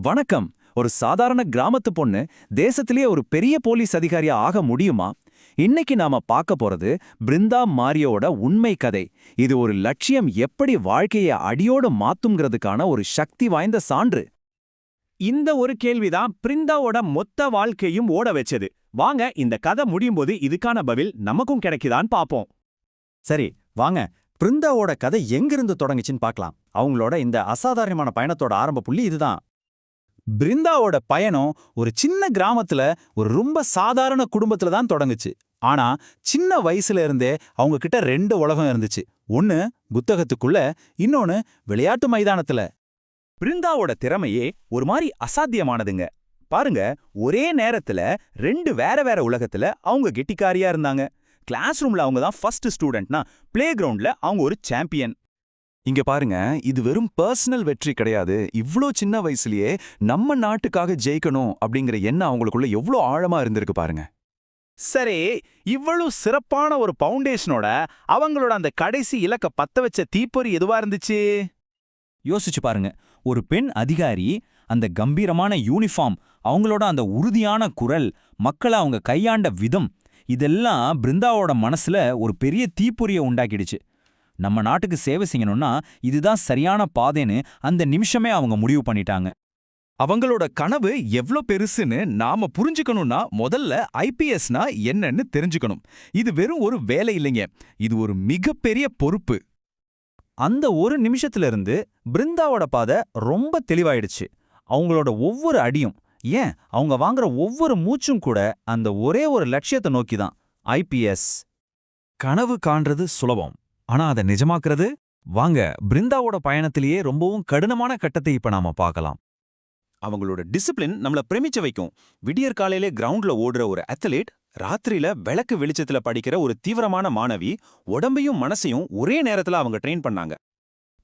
வணக்கம். ஒரு சாதாரண கிராமத்து பொண்ணு தேசத்திலேயே ஒரு பெரிய போலீஸ் அதிகாரியா ஆக முடியுமா? இன்னைக்கு நாம பார்க்க போறது பிருந்தா மாரியோட உண்மை கதை. இது ஒரு லட்சியம் எப்படி வாழ்க்கையை அடியோடு மாத்துங்கிறதுக்கான ஒரு சக்தி வாய்ந்த சான்று. இந்த ஒரு கேள்விதான் பிருந்தாவோட மொத்த வாழ்க்கையும் ஓட வச்சது. வாங்க இந்த கதை முடியும் போது இதுக்கான பதில் நமக்கும் கிடைக்குதான்னு பாப்போம். சரி, வாங்க பிருந்தாவோட கதை எங்கிருந்து தொடங்குச்சுன்னு பார்க்கலாம். அவங்களோட இந்த அசாதாரணமான பயணத்தோட ஆரம்ப புள்ளி இதுதான். பிருந்தாவோட பயணம் ஒரு சின்ன கிராமத்துல ஒரு ரொம்ப சாதாரண குடும்பத்துல தான் தொடங்குச்சு. ஆனா சின்ன வயசுல இருந்தே அவங்க கிட்ட ரெண்டு உலகம் இருந்துச்சு. ஒன்னு புத்தகத்துக்குள்ள, இன்னொன்னு விளையாட்டு மைதானத்துல. பிருந்தாவோட திறமையே ஒரு மாதிரி அசாத்தியமானதுங்க. பாருங்க, ஒரே நேரத்துல ரெண்டு வேற வேற உலகத்துல அவங்க கெட்டிக்காரியா இருந்தாங்க. கிளாஸ் ரூம்ல அவங்க தான் ஃபர்ஸ்ட் ஸ்டூடெண்ட்னா, பிளே கிரவுண்ட்ல அவங்க ஒரு சாம்பியன். இங்க பாருங்க, இது வெறும் பர்சனல் வெற்றி கிடையாது. இவ்ளோ சின்ன வயசுலயே நம்ம நாட்டுக்காக ஜெயிக்கணும் அப்படிங்கிற எண்ணம் அவங்களுக்குள்ள எவ்ளோ ஆழமா இருந்திருக்கு பாருங்க. சரி, இவ்வளவு சிறப்பான ஒரு பவுண்டேஷனோட அவங்களோட அந்த கடைசி இலக்க பத்த வச்ச தீப்பொறி எதுவா இருந்துச்சு? யோசிச்சு பாருங்க. ஒரு பெண் அதிகாரி, அந்த கம்பீரமான யூனிஃபார்ம், அவங்களோட அந்த உறுதியான குரல், மக்களை அவங்க கையாண்ட விதம், இதெல்லாம் பிருந்தாவோட மனசுல ஒரு பெரிய தீப்பொறியை உண்டாக்கிடுச்சு. நம்ம நாட்டுக்கு சேவை செய்யணும்னா இதுதான் சரியான பாதைன்னு அந்த நிமிஷமே அவங்க முடிவு பண்ணிட்டாங்க. அவங்களோட கனவு எவ்ளோ பெருசுன்னு நாம புரிஞ்சுக்கணும்னா முதல்ல ஐபிஎஸ்னா என்னன்னு தெரிஞ்சுக்கணும். இது வெறும் ஒரு வேலை இல்லைங்க, இது ஒரு மிகப்பெரிய பொறுப்பு. அந்த ஒரு நிமிஷத்துல இருந்து பிருந்தாவோட பாதை ரொம்ப தெளிவாயிடுச்சு. அவங்களோட ஒவ்வொரு அடியும், ஏன் அவங்க வாங்குற ஒவ்வொரு மூச்சும் கூட அந்த ஒரே ஒரு லட்சியத்தை நோக்கிதான், ஐபிஎஸ். கனவு காண்றது சுலபம், ஆனா அதை நிஜமாக்குறது? வாங்க பிருந்தாவோட பயணத்திலேயே ரொம்பவும் கடினமான கட்டத்தை இப்ப நாம பார்க்கலாம். அவங்களோட டிசிப்ளின் நம்மள பிரமிச்ச வைக்கும். விடியற் காலையிலே கிரவுண்ட்ல ஓடுற ஒரு அத்லீட், ராத்திரியில விளக்கு வெளிச்சத்துல படிக்கிற ஒரு தீவிரமான மாணவி, உடம்பையும் மனசையும் ஒரே நேரத்துல அவங்க ட்ரெயின் பண்ணாங்க.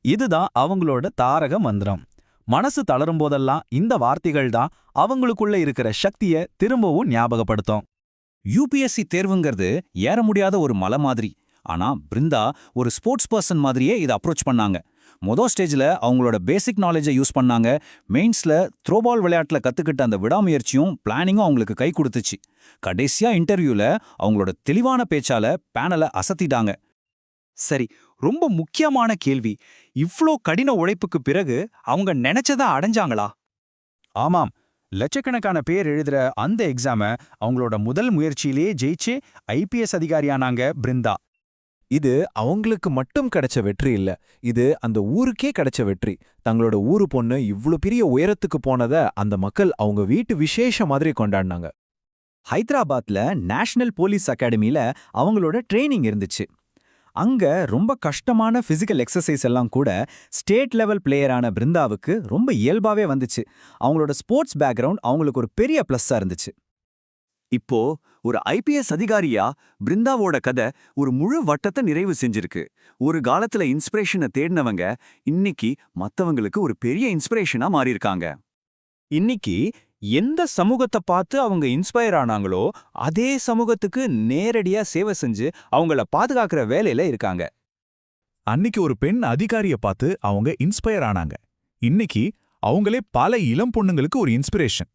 இதுதான் அவங்களோட தாரக மந்திரம். மனசு தளரும் போதெல்லாம் இந்த வார்த்தைகள் தான் அவங்களுக்குள்ள இருக்கிற சக்தியை திரும்பவும் ஞாபகப்படுத்தும். யூபிஎஸ்சி தேர்வுங்கிறது ஏற முடியாத ஒரு மலை மாதிரி. ஆனா பிருந்தா ஒரு ஸ்போர்ட்ஸ் பர்சன் மாதிரியே இதை அப்ரோச் பண்ணாங்க. மொதல் ஸ்டேஜில் அவங்களோட பேசிக் நாலேஜை யூஸ் பண்ணாங்க. மெயின்ஸில் த்ரோபால் விளையாட்டில் கற்றுக்கிட்ட அந்த விடாமுயற்சியும் பிளானிங்கும் அவங்களுக்கு கை கொடுத்துச்சு. கடைசியாக இன்டர்வியூவில் அவங்களோட தெளிவான பேச்சால பேனலை அசத்திட்டாங்க. சரி, ரொம்ப முக்கியமான கேள்வி. இவ்ளோ கடின உழைப்புக்கு பிறகு அவங்க நினைச்சதா அடைஞ்சாங்களா? ஆமாம், லட்சக்கணக்கான பேர் எழுதுற அந்த எக்ஸாம அவங்களோட முதல் முயற்சியிலேயே ஜெயிச்சு ஐபிஎஸ் அதிகாரியானாங்க பிருந்தா. இது அவங்களுக்கு மட்டும் கிடைச்ச வெற்றி இல்ல, இது அந்த ஊருக்கே கிடைச்ச வெற்றி. தங்களோட ஊரு பொண்ணு இவ்ளோ பெரிய உயரத்துக்கு போனத அந்த மக்கள் அவங்க வீட்டு விசேஷ மாதிரி கொண்டாடினாங்க. ஹைதராபாத்ல நேஷனல் போலீஸ் அகாடமியில அவங்களோட ட்ரெயினிங் இருந்துச்சு. அங்க ரொம்ப கஷ்டமான பிசிக்கல் எக்ஸசைஸ் எல்லாம் கூட ஸ்டேட் லெவல் பிளேயரான பிருந்தாவுக்கு ரொம்ப இயல்பாவே வந்துச்சு. அவங்களோட ஸ்போர்ட்ஸ் பேக்ரவுண்ட் அவங்களுக்கு ஒரு பெரிய பிளஸ்ஸா இருந்துச்சு. இப்போ ஒரு ஐபிஎஸ் அதிகாரியா பிருந்தாவோட கதை ஒரு முழு வட்டத்தை நிறைவு செஞ்சிருக்கு. ஒரு காலத்துல இன்ஸ்பிரேஷனை தேடினவங்க இன்னைக்கு மத்தவங்களுக்கு ஒரு பெரிய இன்ஸ்பிரேஷனா மாறியிருக்காங்க. இன்னைக்கு எந்த சமூகத்தை பார்த்து அவங்க இன்ஸ்பயர் ஆனாங்களோ அதே சமூகத்துக்கு நேரடியா சேவை செஞ்சு அவங்கள பாதுகாக்கிற வேலையில இருக்காங்க. அன்னிக்கு ஒரு பெண் அதிகாரிய பார்த்து அவங்க இன்ஸ்பயர் ஆனாங்க. இன்னைக்கு அவங்களே பல இளம் பொண்ணுங்களுக்கு ஒரு இன்ஸ்பிரேஷன்.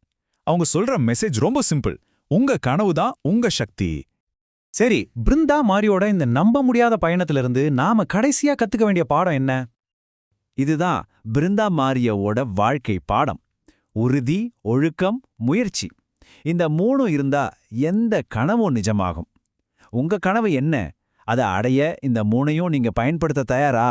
அவங்க சொல்ற மெசேஜ் ரொம்ப சிம்பிள்: உங்க கனவு தான் உங்க சக்தி. சரி, பிருந்தா மாரியோட இந்த நம்ப முடியாத பயணத்திலிருந்து நாம கடைசியா கத்துக்க வேண்டிய பாடம் என்ன? இதுதான் பிருந்தா மாரியோட வாழ்க்கை பாடம். உறுதி, ஒழுக்கம், முயற்சி, இந்த மூணும் இருந்தா எந்த கனவும் நிஜமாகும். உங்க கனவு என்ன? அதை அடைய இந்த மூணையும் நீங்க பயன்படுத்த தயாரா?